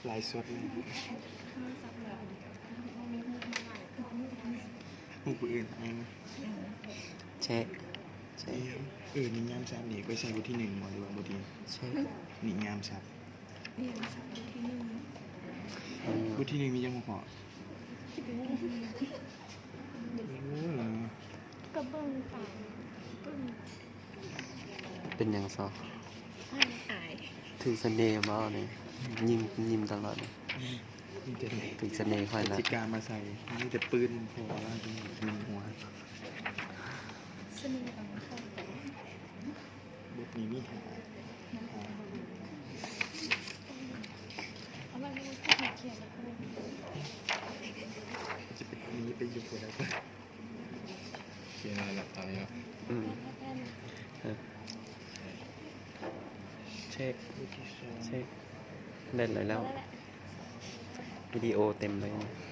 ลายสดเลยหูผู้อื่นไอ้นะ เช็ค นี่งามซับนี่ไปใส่บทที่หนึ่งหมดหรือว่าบทที่ เช็ค นี่งามซับบทที่หนึ่งมียังหัวเหรอก ระเบื้องป่าเบื้อง เป็นอย่างซอ ไม่อาย ถึงเสน่ห์บ่เนี่ยยิ้มตลอดเลย มีแต่ ถึงเสน่ห์ค่อยละ จิกามาใส่มีแต่ปืนพอแล้วยิงหัว สนิทกับเขา บทนี้มีหา เอาไว้ไม่ได้เขียนแล้วก็เลย จะเป็นนี้ไปอยู่คนละก็ เขียนอะไรหลับตาเนี่ย อืม แล้วก็ เช็ค บทที่สอง เช็คเล่นเลยแล้ว แล้วแหละ วิดีโอเต็มเลย บ